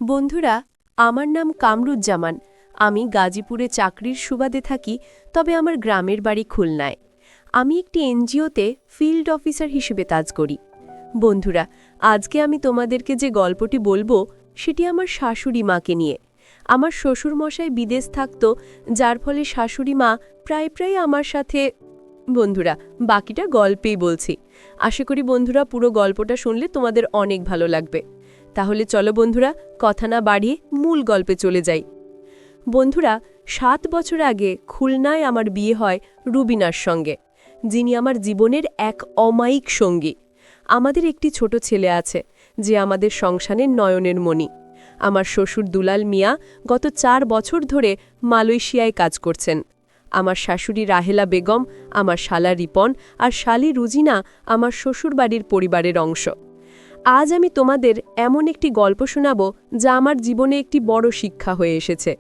বন্ধুরা, আমার নাম কামরুজ্জামান। আমি গাজীপুরে চাকরির সুবাদে থাকি, তবে আমার গ্রামের বাড়ি খুলনায়। আমি একটি এনজিওতে ফিল্ড অফিসার হিসেবে কাজ করি। বন্ধুরা, আজকে আমি তোমাদেরকে যে গল্পটি বলবো সেটি আমার শাশুড়ি মাকে নিয়ে। আমার শ্বশুরমশাই বিদেশ থাকত, যার ফলে শাশুড়ি মা প্রায় প্রায় আমার সাথে। বন্ধুরা, বাকিটা গল্পেই বলছি। আশা করি বন্ধুরা পুরো গল্পটা শুনলে তোমাদের অনেক ভালো লাগবে। তাহলে চলো বন্ধুরা, কথা না বাড়িয়ে মূল গল্পে চলে যাই। বন্ধুরা, 7 বছর আগে খুলনায় আমার বিয়ে হয় রুবিনার সঙ্গে, যিনি আমার জীবনের এক অমায়িক সঙ্গী। আমাদের একটি ছোট ছেলে আছে, যে আমাদের সংসারের নয়নের মণি। আমার শ্বশুর দুলাল মিয়া গত 4 বছর ধরে মালয়েশিয়ায় কাজ করছেন। আমার শাশুড়ি রাহেলা বেগম, আমার শালা রিপন আর শালি রুজিনা আমার শ্বশুরবাড়ির পরিবারের অংশ। আজ আমি তোমাদের এমন একটি গল্প শোনাব যা আমার জীবনে একটি বড় শিক্ষা হয়ে এসেছে।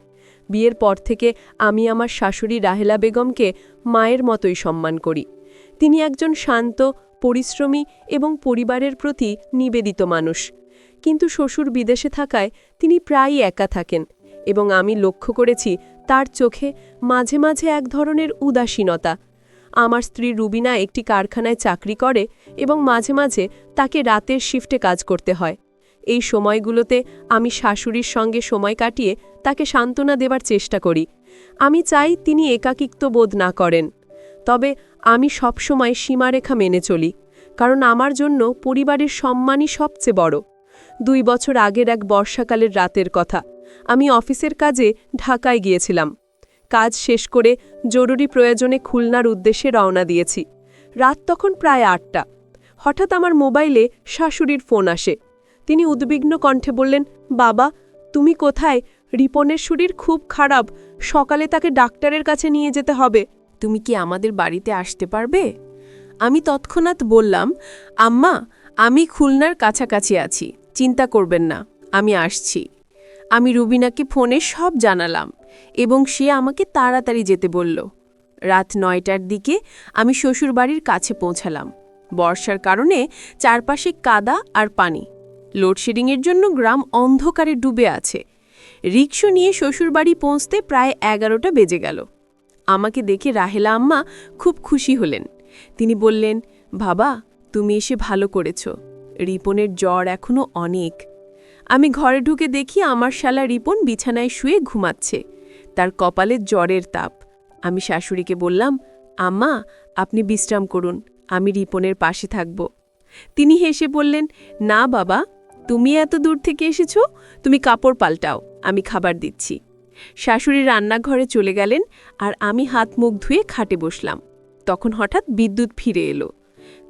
বিয়ের পর থেকে আমি আমার শাশুড়ি রাহেলা বেগমকে মায়ের মতোই সম্মান করি। তিনি একজন শান্ত, পরিশ্রমী এবং পরিবারের প্রতি নিবেদিত মানুষ। কিন্তু শ্বশুর বিদেশে থাকায় তিনি প্রায়ই একা থাকেন, এবং আমি লক্ষ্য করেছি তার চোখে মাঝে মাঝে এক ধরনের উদাসীনতা। আমার স্ত্রী রুবিনা একটি কারখানায় চাকরি করে এবং মাঝে মাঝে তাকে রাতের শিফটে কাজ করতে হয়। এই সময়গুলোতে আমি শাশুড়ির সঙ্গে সময় কাটিয়ে তাকে সান্ত্বনা দেবার চেষ্টা করি। আমি চাই তিনি একাকিত্ব বোধ না করেন। তবে আমি সবসময় সীমারেখা মেনে চলি, কারণ আমার জন্য পরিবারের সম্মানই সবচেয়ে বড়। 2 বছর আগের এক বর্ষাকালের রাতের কথা। আমি অফিসের কাজে ঢাকায় গিয়েছিলাম। কাজ শেষ করে জরুরি প্রয়োজনে খুলনার উদ্দেশ্যে রওনা দিয়েছি। রাত তখন প্রায় 8টা। হঠাৎ আমার মোবাইলে শাশুড়ির ফোন আসে। তিনি উদ্বিগ্ন কণ্ঠে বললেন, বাবা, তুমি কোথায়? রিপনের শরীর খুব খারাপ, সকালে তাকে ডাক্তারের কাছে নিয়ে যেতে হবে। তুমি কি আমাদের বাড়িতে আসতে পারবে? আমি তৎক্ষণাৎ বললাম, আম্মা, আমি খুলনার কাছাকাছি আছি, চিন্তা করবেন না, আমি আসছি। আমি রুবিনাকে ফোনে সব জানালাম এবং সে আমাকে তাড়াতাড়ি যেতে বলল। রাত 9টার দিকে আমি শ্বশুরবাড়ির কাছে পৌঁছালাম। বর্ষার কারণে চারপাশে কাদা আর পানি। লোডশেডিংয়ের জন্য গ্রাম অন্ধকারে ডুবে আছে। রিকশা নিয়ে শ্বশুরবাড়ি পৌঁছতে প্রায় 11টা বেজে গেল। আমাকে দেখে রাহেলা আম্মা খুব খুশি হলেন। তিনি বললেন, বাবা, তুমি এসে ভালো করেছ। রিপনের জ্বর এখনো অনেক। আমি ঘরে ঢুকে দেখি আমার শালা রিপন বিছানায় শুয়ে ঘুমাচ্ছে, তার কপালে জ্বরের তাপ। আমি শাশুড়িকে বললাম, আম্মা, আপনি বিশ্রাম করুন, আমি রিপনের পাশে থাকব। তিনি হেসে বললেন, না বাবা, তুমি এত দূর থেকে এসেছ, তুমি কাপড় পাল্টাও, আমি খাবার দিচ্ছি। শাশুড়ি রান্নাঘরে চলে গেলেন আর আমি হাত মুখ ধুয়ে খাটে বসলাম। তখন হঠাৎ বিদ্যুৎ ফিরে এলো।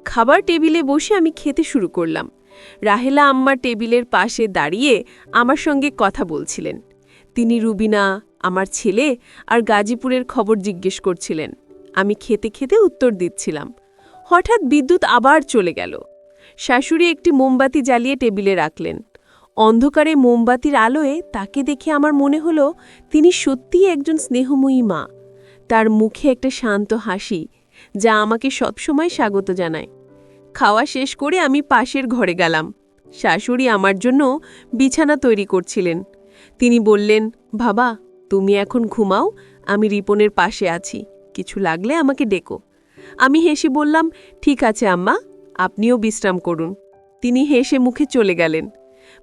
খাবার টেবিলে বসে আমি খেতে শুরু করলাম। রাহেলা আম্মার টেবিলের পাশে দাঁড়িয়ে আমার সঙ্গে কথা বলছিলেন। তিনি রুবিনা, আমার ছেলে আর গাজীপুরের খবর জিজ্ঞেস করছিলেন। আমি খেতে খেতে উত্তর দিচ্ছিলাম। হঠাৎ বিদ্যুৎ আবার চলে গেল। শাশুড়ি একটি মোমবাতি জ্বালিয়ে টেবিলে রাখলেন। অন্ধকারে মোমবাতির আলোয় তাকে দেখে আমার মনে হলো তিনি সত্যিই একজন স্নেহময়ী মা। তার মুখে একটা শান্ত হাসি, যা আমাকে সবসময় স্বাগত জানায়। খাওয়া শেষ করে আমি পাশের ঘরে গেলাম। শাশুড়ি আমার জন্য বিছানা তৈরি করছিলেন। তিনি বললেন, বাবা, তুমি এখন ঘুমাও, আমি রিপনের পাশে আছি, কিছু লাগলে আমাকে ডেকো। আমি হেসে বললাম, ঠিক আছে আম্মা, আপনিও বিশ্রাম করুন। তিনি হেসে মুখে চলে গেলেন।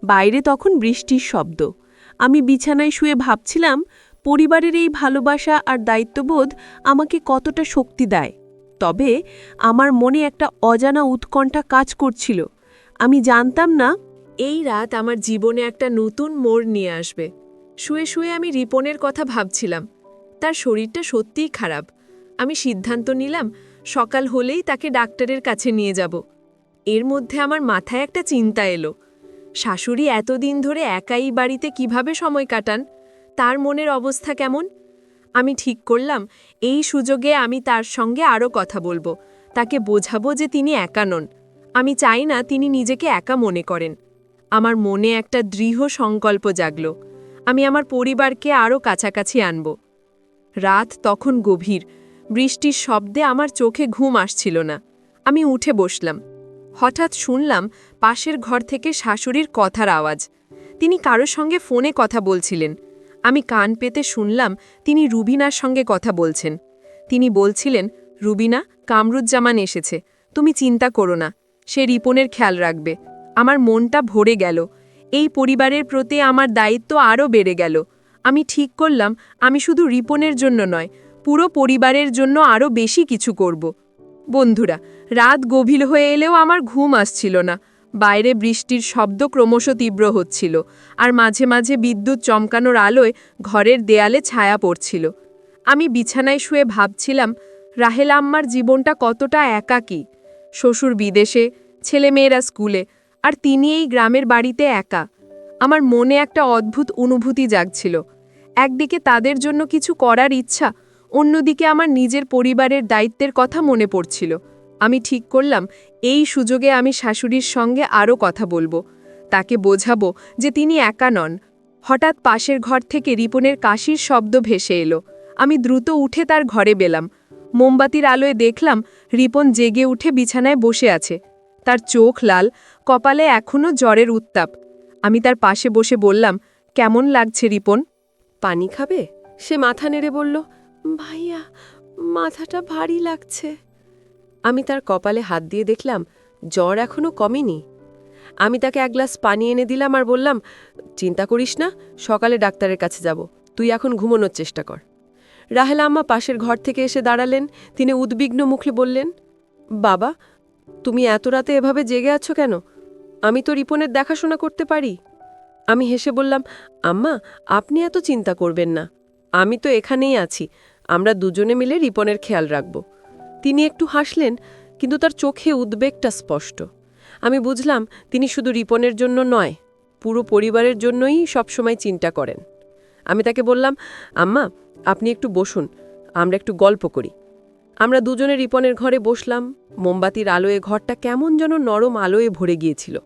বাইরে তখন বৃষ্টির শব্দ। আমি বিছানায় শুয়ে ভাবছিলাম, পরিবারের এই ভালোবাসা আর দায়িত্ববোধ আমাকে কতটা শক্তি দেয়। তবে আমার মনে একটা অজানা উৎকণ্ঠা কাজ করছিল। আমি জানতাম না এই রাত আমার জীবনে একটা নতুন মোড় নিয়ে আসবে। শুয়ে শুয়ে আমি রিপনের কথা ভাবছিলাম। তার শরীরটা সত্যিই খারাপ। আমি সিদ্ধান্ত নিলাম, সকাল হলেই তাকে ডাক্তারের কাছে নিয়ে যাব। এর মধ্যে আমার মাথায় একটা চিন্তা এলো। শাশুড়ি এতদিন ধরে একাই বাড়িতে কিভাবে সময় কাটান? তার মনের অবস্থা কেমন? আমি ঠিক করলাম, এই সুযোগে আমি তার সঙ্গে আরও কথা বলবো, তাকে বোঝাবো যে তিনি একা নন। আমি চাই না তিনি নিজেকে একা মনে করেন। আমার মনে একটা দৃঢ় সংকল্প জাগল। আমি আমার পরিবারকে আরও কাছাকাছি আনব। রাত তখন গভীর। বৃষ্টির শব্দে আমার চোখে ঘুম আসছিল না। আমি উঠে বসলাম। হঠাৎ শুনলাম পাশের ঘর থেকে শাশুড়ির কথার আওয়াজ। তিনি কারোর সঙ্গে ফোনে কথা বলছিলেন। আমি কান পেতে শুনলাম তিনি রুবিনার সঙ্গে কথা বলছেন। তিনি বলছিলেন, রুবিনা, কামরুজ্জামান এসেছে, তুমি চিন্তা করো না, সে রিপনের খেয়াল রাখবে। আমার মনটা ভরে গেল। এই পরিবারের প্রতি আমার দায়িত্ব আরও বেড়ে গেল। আমি ঠিক করলাম আমি শুধু রিপনের জন্য নয়, পুরো পরিবারের জন্য আরও বেশি কিছু করব। বন্ধুরা, রাত গভীর হয়ে এলেও আমার ঘুম আসছিল না। বাইরে বৃষ্টির শব্দ ক্রমশ তীব্র হচ্ছিল, আর মাঝে মাঝে বিদ্যুৎ চমকানোর আলোয় ঘরের দেয়ালে ছায়া পড়ছিল। আমি বিছানায় শুয়ে ভাবছিলাম, রাহেল আম্মার জীবনটা কতটা একাকী। শ্বশুর বিদেশে, ছেলেমেয়েরা স্কুলে, আর তিনি এই গ্রামের বাড়িতে একা। আমার মনে একটা অদ্ভুত অনুভূতি জাগছিল। একদিকে তাদের জন্য কিছু করার ইচ্ছা, অন্যদিকে আমার নিজের পরিবারের দায়িত্বের কথা মনে পড়ছিল। আমি ঠিক করলাম এই সুযোগে আমি শাশুড়ির সঙ্গে আরও কথা বলবো, তাকে বোঝাবো যে তিনি একা নন। হঠাৎ পাশের ঘর থেকে রিপনের কাশির শব্দ ভেসে এলো। আমি দ্রুত উঠে তার ঘরে গেলাম। মোমবাতির আলোয় দেখলাম রিপন জেগে উঠে বিছানায় বসে আছে। তার চোখ লাল, কপালে এখনও জ্বরের উত্তাপ। আমি তার পাশে বসে বললাম, কেমন লাগছে রিপন? পানি খাবে? সে মাথা নেড়ে বলল, ভাইয়া, মাথাটা ভারী লাগছে। আমি তার কপালে হাত দিয়ে দেখলাম জ্বর এখনও কমেনি। আমি তাকে এক গ্লাস পানি এনে দিলাম আর বললাম, চিন্তা করিস না, সকালে ডাক্তারের কাছে যাব, তুই এখন ঘুমানোর চেষ্টা কর। রাহেলা আম্মা পাশের ঘর থেকে এসে দাঁড়ালেন। তিনি উদ্বিগ্ন মুখে বললেন, বাবা, তুমি এত রাতে এভাবে জেগে আছো কেন? আমি তো রিপনের দেখাশোনা করতে পারি। আমি হেসে বললাম, আম্মা, আপনি এত চিন্তা করবেন না, আমি তো এখানেই আছি, আমরা দুজনে মিলে রিপনের খেয়াল রাখব। তিনি একটু হাসলেন, কিন্তু তার চোখে উদ্বেগটা স্পষ্ট। আমি বুঝলাম তিনি শুধু রিপনের জন্য নয়, পুরো পরিবারের জন্যই সবসময় চিন্তা করেন। আমি তাকে বললাম, আম্মা, আপনি একটু বসুন, আমরা একটু গল্প করি। আমরা দুজনে রিপনের ঘরে বসলাম। মোমবাতির আলোয় ঘরটা কেমন যেন নরম আলোয় ভরে গিয়েছিল।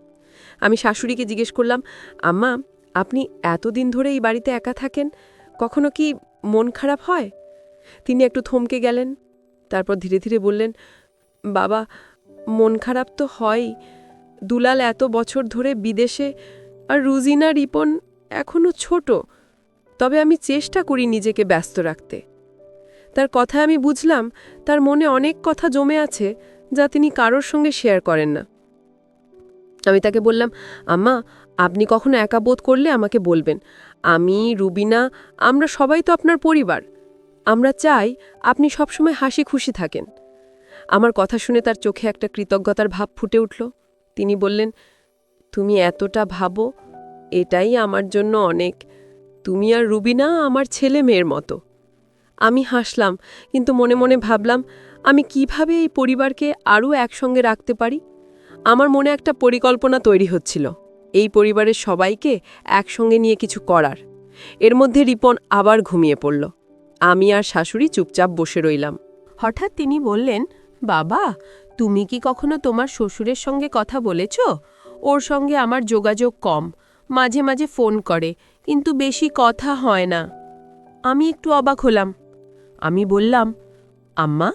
আমি শাশুড়িকে জিজ্ঞেস করলাম, আম্মা, আপনি এতদিন ধরে এই বাড়িতে একা থাকেন, কখনো কি মন খারাপ হয়? তিনি একটু থমকে গেলেন, তারপর ধীরে ধীরে বললেন, বাবা, মন খারাপ তো হয়ই। দুলাল এত বছর ধরে বিদেশে, আর রুজিনা, রিপন এখনও ছোট, তবে আমি চেষ্টা করি নিজেকে ব্যস্ত রাখতে। তার কথা আমি বুঝলাম তার মনে অনেক কথা জমে আছে যা তিনি কারোর সঙ্গে শেয়ার করেন না। আমি তাকে বললাম, আম্মা, আপনি কখনো একা বোধ করলে আমাকে বলবেন। আমি, রুবিনা, আমরা সবাই তো আপনার পরিবার। আমরা চাই আপনি সবসময় হাসি খুশি থাকেন। আমার কথা শুনে তার চোখে একটা কৃতজ্ঞতার ভাব ফুটে উঠল। তিনি বললেন, তুমি এতটা ভাবো, এটাই আমার জন্য অনেক। তুমি আর রুবিনা আমার ছেলে মেয়ের মতো। আমি হাসলাম, কিন্তু মনে মনে ভাবলাম আমি কিভাবে এই পরিবারকে আরও একসঙ্গে রাখতে পারি। আমার মনে একটা পরিকল্পনা তৈরি হচ্ছিল, এই পরিবারের সবাইকে একসঙ্গে নিয়ে কিছু করার। এর মধ্যে রিপন আবার ঘুমিয়ে পড়ল। আমি আর শাশুড়ি চুপচাপ বসে রইলাম। হঠাৎ তিনি বললেন, বাবা, তুমি কি কখনো তোমার শ্বশুরের সঙ্গে কথা বলেছ? ওর সঙ্গে আমার যোগাযোগ কম, মাঝে মাঝে ফোন করে, কিন্তু বেশি কথা হয় না। আমি একটু অবাক হলাম। আমি বললাম, আম্মা,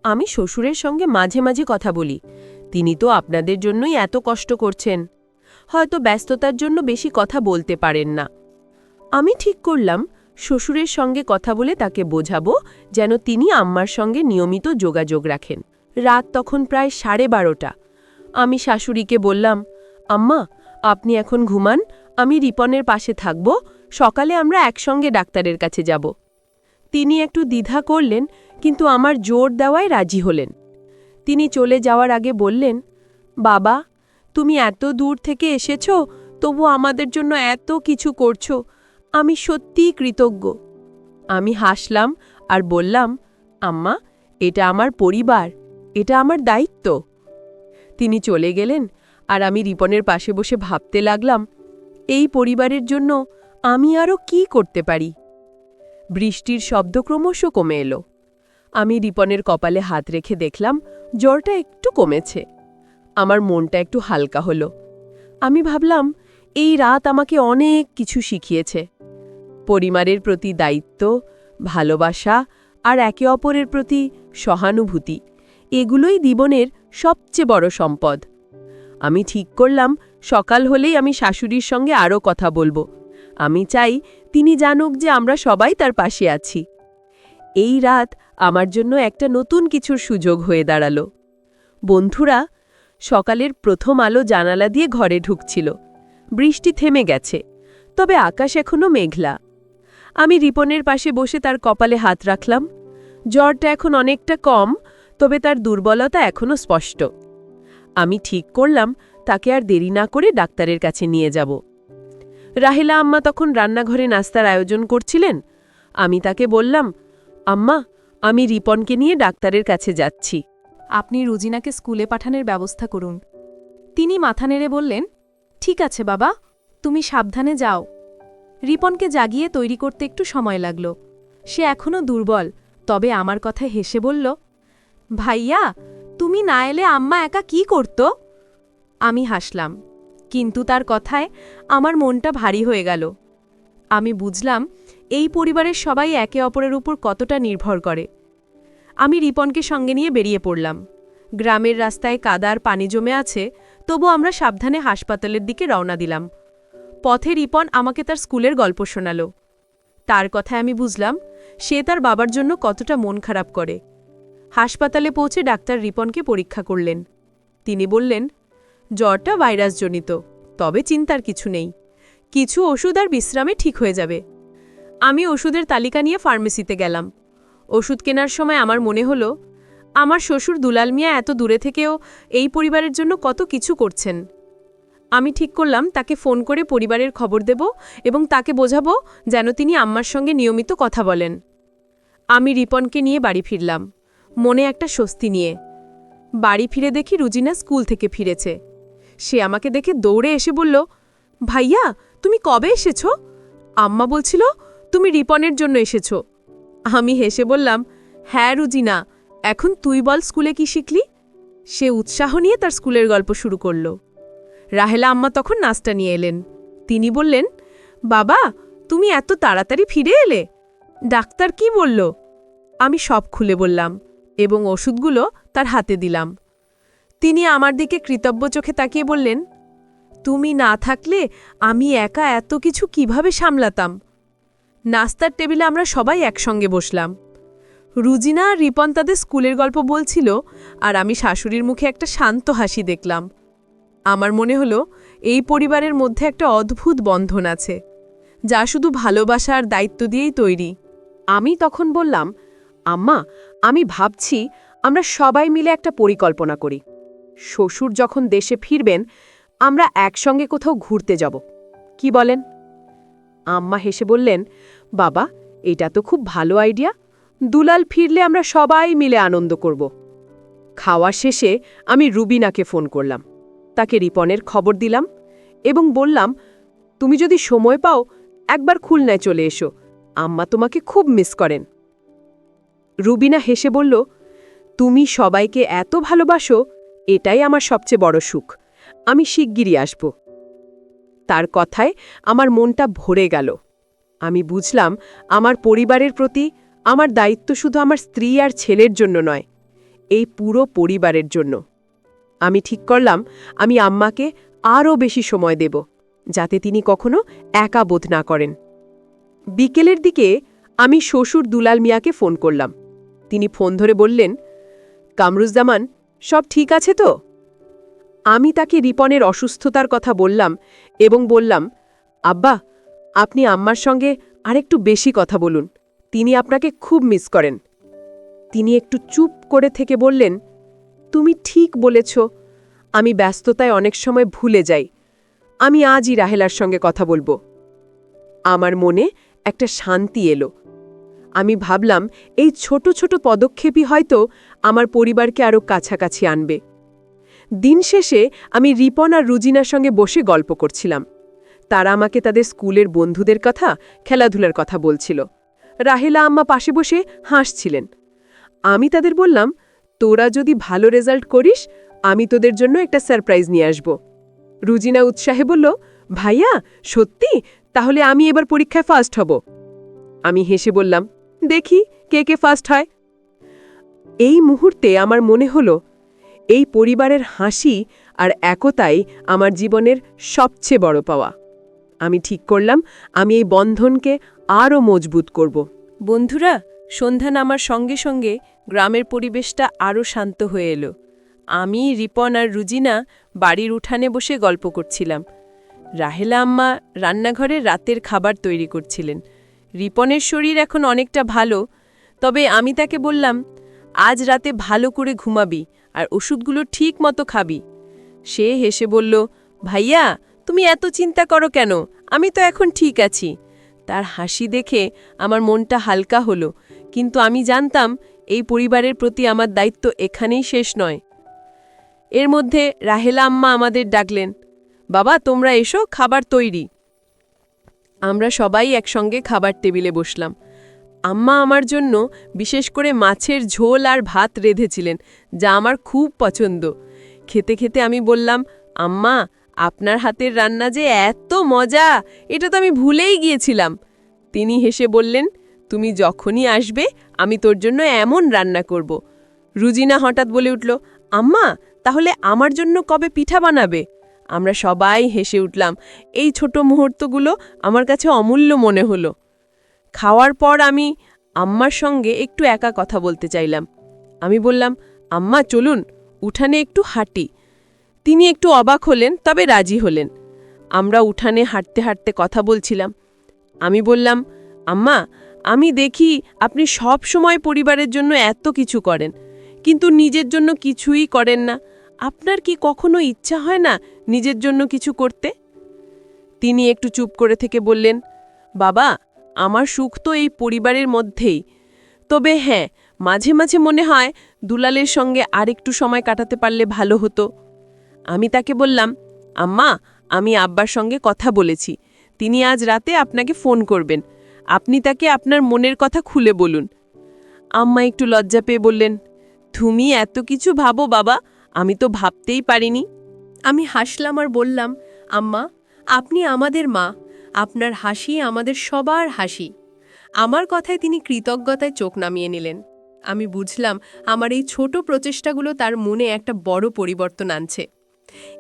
আমি শ্বশুরের সঙ্গে মাঝে মাঝে কথা বলি, তিনি তো আপনাদের জন্যই এত কষ্ট করছেন, হয়তো ব্যস্ততার জন্য বেশি কথা বলতে পারেন না। আমি ঠিক করলাম শ্বশুরের সঙ্গে কথা বলে তাকে বোঝাবো যেন তিনি আম্মার সঙ্গে নিয়মিত যোগাযোগ রাখেন। রাত তখন প্রায় 12:30। আমি শাশুড়িকে বললাম, আম্মা, আপনি এখন ঘুমান, আমি রিপনের পাশে থাকব, সকালে আমরা একসঙ্গে ডাক্তারের কাছে যাব। তিনি একটু দ্বিধা করলেন, কিন্তু আমার জোর দেওয়ায় রাজি হলেন। তিনি চলে যাওয়ার আগে বললেন, বাবা, তুমি এত দূর থেকে এসেছ, তবু আমাদের জন্য এত কিছু করছো, আমি সত্যিই কৃতজ্ঞ। আমি হাসলাম আর বললাম, আম্মা, এটা আমার পরিবার, এটা আমার দায়িত্ব। তিনি চলে গেলেন, আর আমি রিপনের পাশে বসে ভাবতে লাগলাম, এই পরিবারের জন্য আমি আরও কি করতে পারি। বৃষ্টির শব্দ ক্রমশ কমে এলো। আমি রিপনের কপালে হাত রেখে দেখলাম জ্বরটা একটু কমেছে। আমার মনটা একটু হালকা হলো। আমি ভাবলাম, এই রাত আমাকে অনেক কিছু শিখিয়েছে। পরিবারের প্রতি দায়িত্ব, ভালোবাসা আর একে অপরের প্রতি সহানুভূতি, এগুলোই জীবনের সবচেয়ে বড় সম্পদ। আমি ঠিক করলাম সকাল হলেই আমি শাশুড়ির সঙ্গে আরও কথা বলবো। আমি চাই তিনি জানুক যে আমরা সবাই তার পাশে আছি। এই রাত আমার জন্য একটা নতুন কিছুর সুযোগ হয়ে দাঁড়ালো। বন্ধুরা, সকালের প্রথম আলো জানালা দিয়ে ঘরে ঢুকছিল। বৃষ্টি থেমে গেছে, তবে আকাশ এখনো মেঘলা। আমি রিপনের পাশে বসে তার কপালে হাত রাখলাম। জ্বরটা এখন অনেকটা কম, তবে তার দুর্বলতা এখনো স্পষ্ট। আমি ঠিক করলাম তাকে আর দেরি না করে ডাক্তারের কাছে নিয়ে যাব। রাহেলা আম্মা তখন রান্নাঘরে নাস্তার আয়োজন করছিলেন। আমি তাকে বললাম, আম্মা, আমি রিপনকে নিয়ে ডাক্তারের কাছে যাচ্ছি। আপনি রুজিনাকে স্কুলে পাঠানোর ব্যবস্থা করুন। তিনি মাথা নেড়ে বললেন, ঠিক আছে বাবা, তুমি সাবধানে যাও। রিপনকে জাগিয়ে তৈরি করতে একটু সময় লাগল। সে এখনও দুর্বল, তবে আমার কথা হেসে বলল, ভাইয়া, তুমি না এলে আম্মা একা কি করত? আমি হাসলাম, কিন্তু তার কথায় আমার মনটা ভারী হয়ে গেল। আমি বুঝলাম এই পরিবারের সবাই একে অপরের উপর কতটা নির্ভর করে। আমি রিপনকে সঙ্গে নিয়ে বেরিয়ে পড়লাম। গ্রামের রাস্তায় কাদার পানি জমে আছে, তবু আমরা সাবধানে হাসপাতালের দিকে রওনা দিলাম। পথে রিপন আমাকে তার স্কুলের গল্প শোনাল। তার কথায় আমি বুঝলাম সে তার বাবার জন্য কতটা মন খারাপ করে। হাসপাতালে পৌঁছে ডাক্তার রিপনকে পরীক্ষা করলেন। তিনি বললেন, জ্বরটা ভাইরাসজনিত, তবে চিন্তার কিছু নেই। কিছু ওষুধ আর বিশ্রামে ঠিক হয়ে যাবে। আমি ওষুধের তালিকা নিয়ে ফার্মেসিতে গেলাম। ওষুধ কেনার সময় আমার মনে হলো, আমার শ্বশুর দুলাল মিয়া এত দূরে থেকেও এই পরিবারের জন্য কত কিছু করছেন। আমি ঠিক করলাম তাকে ফোন করে পরিবারের খবর দেব এবং তাকে বোঝাবো যেন তিনি আম্মার সঙ্গে নিয়মিত কথা বলেন। আমি রিপনকে নিয়ে বাড়ি ফিরলাম, মনে একটা স্বস্তি নিয়ে। বাড়ি ফিরে দেখি রুজিনা স্কুল থেকে ফিরেছে। সে আমাকে দেখে দৌড়ে এসে বলল, ভাইয়া, তুমি কবে এসেছ? আম্মা বলছিল তুমি রিপনের জন্য এসেছ। আমি হেসে বললাম, হ্যাঁ রুজিনা, এখন তুই বল স্কুলে কি শিখলি? সে উৎসাহ নিয়ে তার স্কুলের গল্প শুরু করল। রাহেলা আম্মা তখন নাস্তা নিয়ে এলেন। তিনি বললেন, বাবা, তুমি এত তাড়াতাড়ি ফিরে এলে? ডাক্তার কি বলল? আমি সব খুলে বললাম এবং ওষুধগুলো তার হাতে দিলাম। তিনি আমার দিকে কৃতজ্ঞ চোখে তাকিয়ে বললেন, তুমি না থাকলে আমি একা এত কিছু কিভাবে সামলাতাম? নাস্তার টেবিলে আমরা সবাই একসঙ্গে বসলাম। রুজিনা আর রিপন তাদের স্কুলের গল্প বলছিল, আর আমি শাশুড়ির মুখে একটা শান্ত হাসি দেখলাম। আমার মনে হলো এই পরিবারের মধ্যে একটা অদ্ভুত বন্ধন আছে, যা শুধু ভালোবাসা আর দায়িত্ব দিয়েই তৈরি। আমি তখন বললাম, আম্মা, আমি ভাবছি আমরা সবাই মিলে একটা পরিকল্পনা করি। শ্বশুর যখন দেশে ফিরবেন, আমরা একসঙ্গে কোথাও ঘুরতে যাব, কি বলেন? আম্মা হেসে বললেন, বাবা, এটা তো খুব ভালো আইডিয়া। দুলাল ফিরলে আমরা সবাই মিলে আনন্দ করব। খাওয়া শেষে আমি রুবিনাকে ফোন করলাম, তাকে রিপনের খবর দিলাম এবং বললাম, তুমি যদি সময় পাও একবার খুলনায় চলে এসো, আম্মা তোমাকে খুব মিস করেন। রুবিনা হেসে বলল, তুমি সবাইকে এত ভালোবাসো, এটাই আমার সবচেয়ে বড় সুখ। আমি শিগগিরই আসব। তার কথায় আমার মনটা ভরে গেল। আমি বুঝলাম আমার পরিবারের প্রতি আমার দায়িত্ব শুধু আমার স্ত্রী আর ছেলের জন্য নয়, এই পুরো পরিবারের জন্য। আমি ঠিক করলাম আমি আম্মাকে আরও বেশি সময় দেব, যাতে তিনি কখনো একা বোধ না করেন। বিকেলের দিকে আমি শ্বশুর দুলাল মিয়াকে ফোন করলাম। তিনি ফোন ধরে বললেন, কামরুজ্জামান, সব ঠিক আছে তো? আমি তাকে রিপনের অসুস্থতার কথা বললাম এবং বললাম, আব্বা, আপনি আম্মার সঙ্গে আরেকটু বেশি কথা বলুন, তিনি আপনাকে খুব মিস করেন। তিনি একটু চুপ করে থেকে বললেন, তুমি ঠিক বলেছ, আমি ব্যস্ততায় অনেক সময় ভুলে যাই। আমি আজই রাহেলার সঙ্গে কথা বলবো। আমার মনে একটা শান্তি এলো। আমি ভাবলাম এই ছোট ছোট পদক্ষেপই হয়তো আমার পরিবারকে আরও কাছাকাছি আনবে। দিন শেষে আমি রিপন আর রুজিনার সঙ্গে বসে গল্প করছিলাম। তারা আমাকে তাদের স্কুলের বন্ধুদের কথা, খেলাধুলার কথা বলছিল। রাহেলা আম্মা পাশে বসে হাসছিলেন। আমি তাদের বললাম, তোরা যদি ভালো রেজাল্ট করিস, আমি তোদের জন্য একটা সারপ্রাইজ নিয়ে আসব। রুজিনা উৎসাহে বলল, ভাইয়া, সত্যি? তাহলে আমি এবার পরীক্ষায় ফার্স্ট হব। আমি হেসে বললাম, দেখি কে কে ফার্স্ট হয়। এই মুহূর্তে আমার মনে হলো এই পরিবারের হাসি আর একতাই আমার জীবনের সবচেয়ে বড় পাওয়া। আমি ঠিক করলাম আমি এই বন্ধনকে আরও মজবুত করব। বন্ধুরা, সন্ধ্যা নামার সঙ্গে সঙ্গে গ্রামের পরিবেশটা আরও শান্ত হয়ে এলো। আমি, রিপন আর রুজিনা বাড়ির উঠানে বসে গল্প করছিলাম। রাহেলা আম্মা রান্নাঘরে রাতের খাবার তৈরি করছিলেন। রিপনের শরীর এখন অনেকটা ভালো, তবে আমি তাকে বললাম, আজ রাতে ভালো করে ঘুমাবি আর ওষুধগুলো ঠিক মতো খাবি। সে হেসে বলল, ভাইয়া তুমি এত চিন্তা করো কেন, আমি তো এখন ঠিক আছি। তার হাসি দেখে আমার মনটা হালকা হলো, কিন্তু আমি জানতাম এই পরিবারের প্রতি আমার দায়িত্ব এখানেই শেষ নয়। এর মধ্যে রাহেলা আম্মা আমাদের ডাকলেন, বাবা তোমরা এসো, খাবার তৈরি। আমরা সবাই একসঙ্গে খাবার টেবিলে বসলাম। আম্মা আমার জন্য বিশেষ করে মাছের ঝোল আর ভাত রেঁধেছিলেন, যা আমার খুব পছন্দ। খেতে খেতে আমি বললাম, আম্মা আপনার হাতের রান্না যে এত মজা, এটা তো আমি ভুলেই গিয়েছিলাম। তিনি হেসে বললেন, তুমি যখনই আসবে আমি তোর জন্য এমন রান্না করব। রুজিনা হঠাৎ বলে উঠল, আম্মা তাহলে আমার জন্য কবে পিঠা বানাবে? আমরা সবাই হেসে উঠলাম। এই ছোট মুহূর্তগুলো আমার কাছে অমূল্য মনে হলো। খাওয়ার পর আমি আম্মার সঙ্গে একটু একা কথা বলতে চাইলাম। আমি বললাম, আম্মা চলুন উঠানে একটু হাঁটি। তিনি একটু অবাক হলেন, তবে রাজি হলেন। আমরা উঠানে হাঁটতে হাঁটতে কথা বলছিলাম। আমি বললাম, আম্মা আমি দেখি আপনি সব সময় পরিবারের জন্য এত কিছু করেন, কিন্তু নিজের জন্য কিছুই করেন না। আপনার কি কখনো ইচ্ছা হয় না নিজের জন্য কিছু করতে? তিনি একটু চুপ করে থেকে বললেন, বাবা আমার সুখ তো এই পরিবারের মধ্যেই, তবে হ্যাঁ মাঝে মাঝে মনে হয় দুলালের সঙ্গে আরেকটু সময় কাটাতে পারলে ভালো হতো। আমি তাকে বললাম, আম্মা আমি আব্বার সঙ্গে কথা বলেছি, তিনি আজ রাতে আপনাকে ফোন করবেন, আপনি তাকে আপনার মনের কথা খুলে বলুন। আম্মা একটু লজ্জা পেয়ে বললেন, তুমি এত কিছু ভাবো বাবা, আমি তো ভাবতেই পারিনি। আমি হাসলাম আর বললাম, আম্মা আপনি আমাদের মা, আপনার হাসি আমাদের সবার হাসি। আমার কথায় তিনি কৃতজ্ঞতায় চোখ নামিয়ে নিলেন। আমি বুঝলাম আমার এই ছোট প্রচেষ্টাগুলো তার মনে একটা বড় পরিবর্তন আনছে।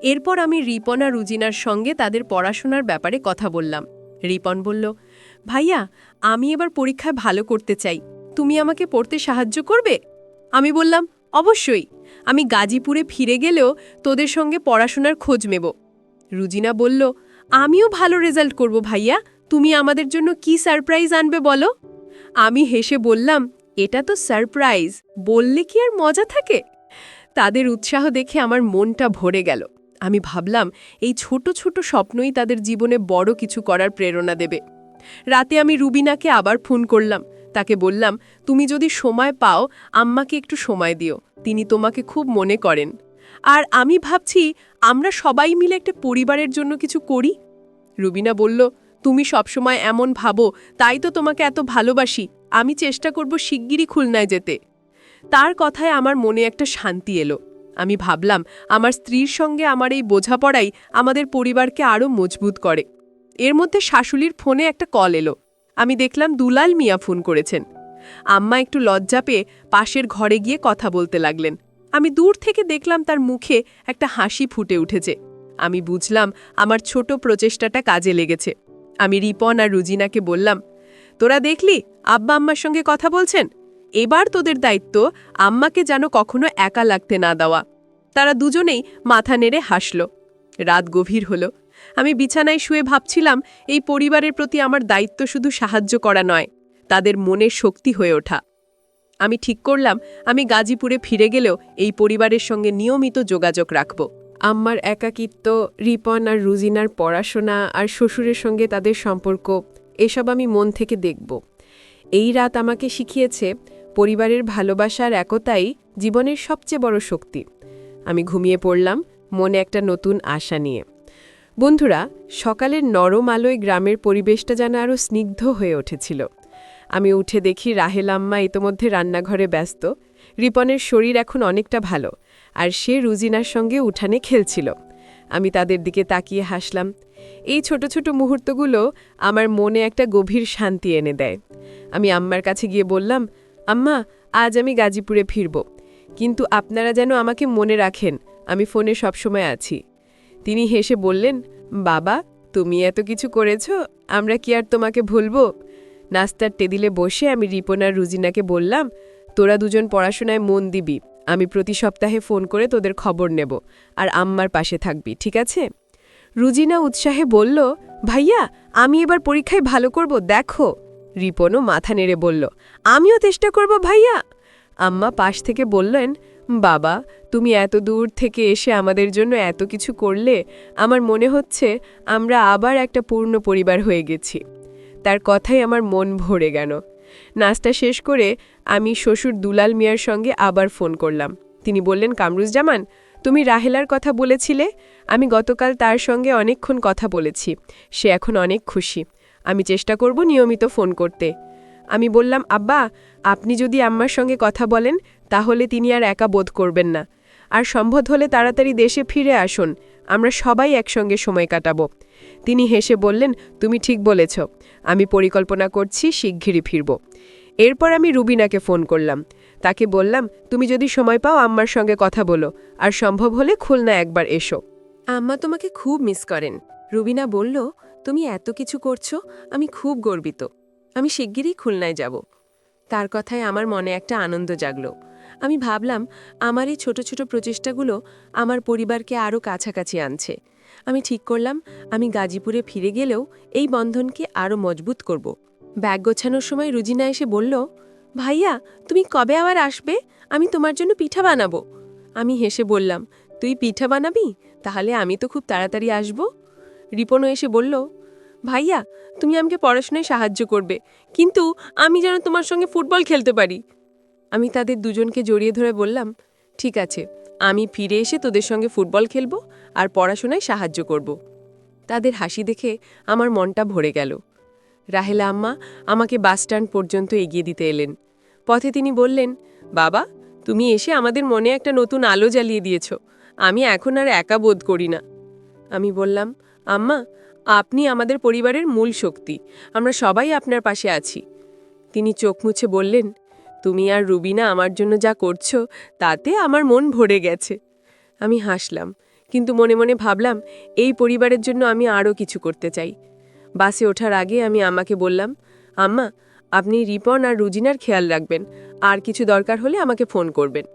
এরপর আমি রিপন আর রুজিনার সঙ্গে তাদের পড়াশোনার ব্যাপারে কথা বললাম। রিপন বলল, ভাইয়া আমি এবার পরীক্ষায় ভালো করতে চাই, তুমি আমাকে পড়তে সাহায্য করবে? আমি বললাম, অবশ্যই, আমি গাজীপুরে ফিরে গেলেও তোদের সঙ্গে পড়াশোনার খোঁজ নেব। রুজিনা বলল, আমিও ভালো রেজাল্ট করব ভাইয়া, তুমি আমাদের জন্য কি সারপ্রাইজ আনবে বলো? আমি হেসে বললাম, এটা তো সারপ্রাইজ, বললে কি আর মজা থাকে? তাদের উৎসাহ দেখে আমার মনটা ভরে গেল। আমি ভাবলাম এই ছোট ছোট স্বপ্নই তাদের জীবনে বড় কিছু করার প্রেরণা দেবে। রাতে আমি রুবিনাকে আবার ফোন করলাম। তাকে বললাম, তুমি যদি সময় পাও আম্মাকে একটু সময় দিও, তিনি তোমাকে খুব মনে করেন। আর আমি ভাবছি আমরা সবাই মিলে একটা পরিবারের জন্য কিছু করি। রুবিনা বলল, তুমি সবসময় এমন ভাবো, তাই তো তোমাকে এত ভালোবাসি। আমি চেষ্টা করব শিগগিরই খুলনায় যেতে। তার কথায় আমার মনে একটা শান্তি এলো। আমি ভাবলাম আমার স্ত্রীর সঙ্গে আমার এই বোঝাপড়াই আমাদের পরিবারকে আরও মজবুত করে। এর মধ্যে শাশুড়ির ফোনে একটা কল এলো। আমি দেখলাম দুলাল মিয়া ফোন করেছেন। আম্মা একটু লজ্জা পেয়ে পাশের ঘরে গিয়ে কথা বলতে লাগলেন। আমি দূর থেকে দেখলাম তার মুখে একটা হাসি ফুটে উঠেছে। আমি বুঝলাম আমার ছোট প্রচেষ্টাটা কাজে লেগেছে। আমি রিপন আর রুজিনাকে বললাম, তোরা দেখলি আব্বা আম্মার সঙ্গে কথা বলছেন, এবার তোদের দায়িত্ব আম্মাকে যেন কখনো একা লাগতে না দেওয়া। তারা দুজনেই মাথা নেড়ে হাসল। রাত গভীর হলো। আমি বিছানায় শুয়ে ভাবছিলাম এই পরিবারের প্রতি আমার দায়িত্ব শুধু সাহায্য করা নয়, তাদের মনের শক্তি হয়ে ওঠা। আমি ঠিক করলাম আমি গাজীপুরে ফিরে গেলেও এই পরিবারের সঙ্গে নিয়মিত যোগাযোগ রাখব। আম্মার একাকিত্ব, রিপন আর রুজিনার পড়াশোনা আর শ্বশুরের সঙ্গে তাদের সম্পর্ক, এসব আমি মন থেকে দেখব। এই রাত আমাকে শিখিয়েছে পরিবারের ভালোবাসার একতাই জীবনের সবচেয়ে বড় শক্তি। আমি ঘুমিয়ে পড়লাম মনে একটা নতুন আশা নিয়ে। বন্ধুরা, সকালের নরম আলোয় গ্রামের পরিবেশটা যেন আরও স্নিগ্ধ হয়ে উঠেছিল। আমি উঠে দেখি রাহেল আম্মা ইতোমধ্যে রান্নাঘরে ব্যস্ত। রিপনের শরীর এখন অনেকটা ভালো, আর সে রুজিনার সঙ্গে উঠানে খেলছিল। আমি তাদের দিকে তাকিয়ে হাসলাম। এই ছোট ছোট মুহূর্তগুলো আমার মনে একটা গভীর শান্তি এনে দেয়। আমি আম্মার কাছে গিয়ে বললাম, আম্মা আজ আমি গাজীপুরে ফিরব, কিন্তু আপনারা যেন আমাকে মনে রাখেন, আমি ফোনে সবসময় আছি। তিনি হেসে বললেন, বাবা, তুমি এত কিছু করেছ, আমরা কি আর তোমাকে ভুলবো? নাস্তার টেবিলে বসে আমি রিপন আর রুজিনাকে বললাম, তোরা দুজন পড়াশোনায় মন দিবি, আমি প্রতি সপ্তাহে ফোন করে তোদের খবর নেব, আর আম্মার পাশে থাকবি, ঠিক আছে? রুজিনা উৎসাহে বলল, ভাইয়া, আমি এবার পরীক্ষায় ভালো করব, দেখো। রিপনও মাথা নেড়ে বলল, আমিও চেষ্টা করব ভাইয়া। আম্মা পাশ থেকে বললেন, বাবা, তুমি এত দূর থেকে এসে আমাদের জন্য এত কিছু করলে, আমার মনে হচ্ছে আমরা আবার একটা পূর্ণ পরিবার হয়ে গেছি। তার কথাই আমার মন ভরে গেল। নাস্তা শেষ করে আমি শ্বশুর দুলাল মিয়ার সঙ্গে আবার ফোন করলাম। তিনি বললেন, কামরুজ্জামান, তুমি রাহেলার কথা বলেছিলে, আমি গতকাল তার সঙ্গে অনেকক্ষণ কথা বলেছি, সে এখন অনেক খুশি। আমি চেষ্টা করব নিয়মিত ফোন করতে। আমি বললাম, আব্বা, আপনি যদি আম্মার সঙ্গে কথা বলেন তাহলে তিনি আর একা বোধ করবেন না, আর সম্ভব হলে তাড়াতাড়ি দেশে ফিরে আসুন, আমরা সবাই একসঙ্গে সময় কাটাবো। তিনি হেসে বললেন, তুমি ঠিক বলেছ, আমি পরিকল্পনা করছি শিগগিরই ফিরব। এরপর আমি রুবিনাকে ফোন করলাম। তাকে বললাম, তুমি যদি সময় পাও আম্মার সঙ্গে কথা বলো, আর সম্ভব হলে খুলনা একবার এসো। আম্মা তোমাকে খুব মিস করেন। রুবিনা বলল, তুমি এত কিছু করছো, আমি খুব গর্বিত। আমি শিগগিরই খুলনায় যাব। তার কথায় আমার মনে একটা আনন্দ জাগল। আমি ভাবলাম, আমার এই ছোট ছোট প্রচেষ্টাগুলো আমার পরিবারকে আরও কাছাকাছি আনছে। আমি ঠিক করলাম, আমি গাজীপুরে ফিরে গেলেও এই বন্ধনকে আরও মজবুত করব। ব্যাগ গোছানোর সময় রুজিনা এসে বলল, ভাইয়া, তুমি কবে আবার আসবে? আমি তোমার জন্য পিঠা বানাবো। আমি হেসে বললাম, তুই পিঠা বানাবি? তাহলে আমি তো খুব তাড়াতাড়ি আসব। রিপনও এসে বলল, ভাইয়া, তুমি আমাকে পড়াশোনায় সাহায্য করবে, কিন্তু আমি যেন তোমার সঙ্গে ফুটবল খেলতে পারি। আমি তাদের দুজনকে জড়িয়ে ধরে বললাম, ঠিক আছে, আমি ফিরে এসে তোদের সঙ্গে ফুটবল খেলব আর পড়াশোনায় সাহায্য করব। তাদের হাসি দেখে আমার মনটা ভরে গেল। রাহেলা আম্মা আমাকে বাসস্ট্যান্ড পর্যন্ত এগিয়ে দিতে এলেন। পথে তিনি বললেন, বাবা, তুমি এসে আমাদের মনে একটা নতুন আলো জ্বালিয়ে দিয়েছ, আমি এখন আর একা বোধ করি না। আমি বললাম, আম্মা, আপনি আমাদের পরিবারের মূল শক্তি, আমরা সবাই আপনার পাশে আছি। তিনি চোখ মুছে বললেন, তুমি আর রুবিনা আমার জন্য যা করছো তাতে আমার মন ভরে গেছে। আমি হাসলাম, কিন্তু মনে মনে ভাবলাম, এই পরিবারের জন্য আমি আরও কিছু করতে চাই। বাসে ওঠার আগে আমি আম্মাকে বললাম, আম্মা, আপনি রিপন আর রুজিনার খেয়াল রাখবেন, আর কিছু দরকার হলে আমাকে ফোন করবেন।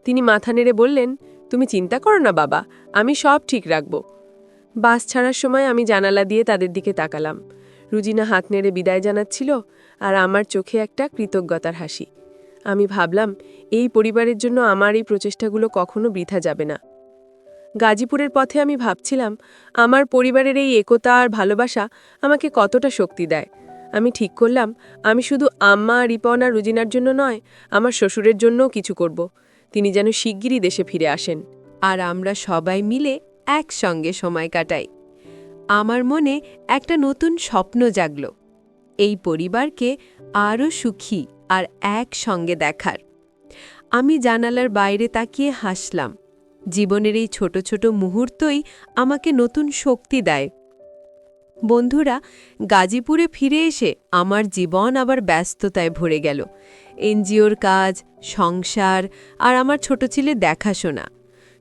তিনি মাথা নেড়ে বললেন, তুমি চিন্তা করো না বাবা, আমি সব ঠিক রাখব। বাস ছাড়ার সময় আমি জানালা দিয়ে তাদের দিকে তাকালাম। রুজিনা হাত নেড়ে বিদায় জানাচ্ছিল, আর আমার চোখে একটা কৃতজ্ঞতার হাসি। আমি ভাবলাম, এই পরিবারের জন্য আমার এই প্রচেষ্টাগুলো কখনো বৃথা যাবে না। গাজীপুরের পথে আমি ভাবছিলাম, আমার পরিবারের এই একতা আর ভালোবাসা আমাকে কতটা শক্তি দেয়। আমি ঠিক করলাম, আমি শুধু আম্মা, রিপন আর রুজিনার জন্য নয়, আমার শ্বশুরের জন্যও কিছু করব। তিনি যেন শিগগিরই দেশে ফিরে আসেন, আর আমরা সবাই মিলে একসঙ্গে সময় কাটাই। আমার মনে একটা নতুন স্বপ্ন জাগল, এই পরিবারকে আরও সুখী আর একসঙ্গে দেখার। আমি জানালার বাইরে তাকিয়ে হাসলাম। জীবনের এই ছোট ছোট মুহূর্তই আমাকে নতুন শক্তি দেয়। বন্ধুরা, গাজীপুরে ফিরে এসে আমার জীবন আবার ব্যস্ততায় ভরে গেল। এনজিওর কাজ, সংসার আর আমার ছোট ছেলে দেখাশোনা,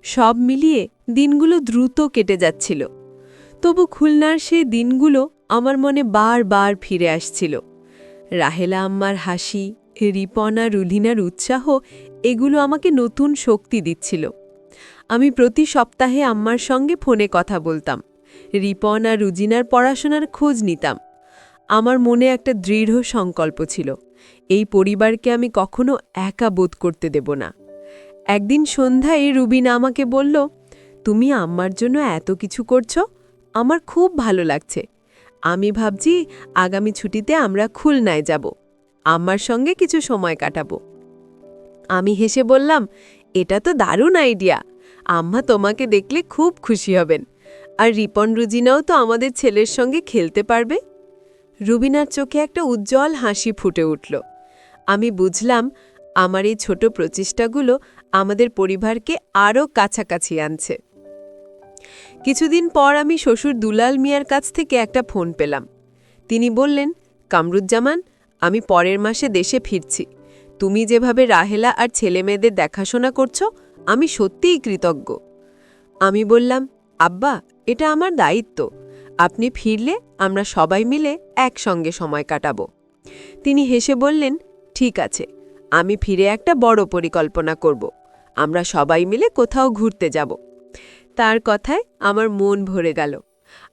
সব মিলিয়ে দিনগুলো দ্রুত কেটে যাচ্ছিল। তবু খুলনার সেই দিনগুলো আমার মনে বারবার ফিরে আসছিল। রাহেলা আম্মার হাসি, রিপন আর রুলিনার উৎসাহ, এগুলো আমাকে নতুন শক্তি দিচ্ছিল। আমি প্রতি সপ্তাহে আম্মার সঙ্গে ফোনে কথা বলতাম, রিপন আর রুজিনার পড়াশোনার খোঁজ নিতাম। আমার মনে একটা দৃঢ় সংকল্প ছিল, এই পরিবারকে আমি কখনো একা বোধ করতে দেব না। একদিন সন্ধ্যায় রুবিনা আমাকে বলল, তুমি আম্মার জন্য এত কিছু করছো, আমার খুব ভালো লাগছে। আমি ভাবছি আগামী ছুটিতে আমরা খুলনায় যাব, আম্মার সঙ্গে কিছু সময় কাটাবো। আমি হেসে বললাম, এটা তো দারুণ আইডিয়া, আম্মা তোমাকে দেখলে খুব খুশি হবেন, আর রিপন রুজিনাও তো আমাদের ছেলের সঙ্গে খেলতে পারবে। রুবিনার চোখে একটা উজ্জ্বল হাসি ফুটে উঠল। আমি বুঝলাম, আমার এই ছোট প্রচেষ্টাগুলো আমাদের পরিবারকে আরও কাছাকাছি আনছে। কিছুদিন পর আমি শ্বশুর দুলাল মিয়ার কাছ থেকে একটা ফোন পেলাম। তিনি বললেন, কামরুজ্জামান, আমি পরের মাসে দেশে ফিরছি। তুমি যেভাবে রাহেলা আর ছেলেমেয়েদের দেখাশোনা করছো, আমি সত্যিই কৃতজ্ঞ। আমি বললাম, আব্বা, এটা আমার দায়িত্ব। আপনি ফিরলে আমরা সবাই মিলে একসঙ্গে সময় কাটাবো। তিনি হেসে বললেন, ঠিক আছে, আমি ফিরে একটা বড় পরিকল্পনা করব। আমরা সবাই মিলে কোথাও ঘুরতে যাব। তার কথায় আমার মন ভরে গেল।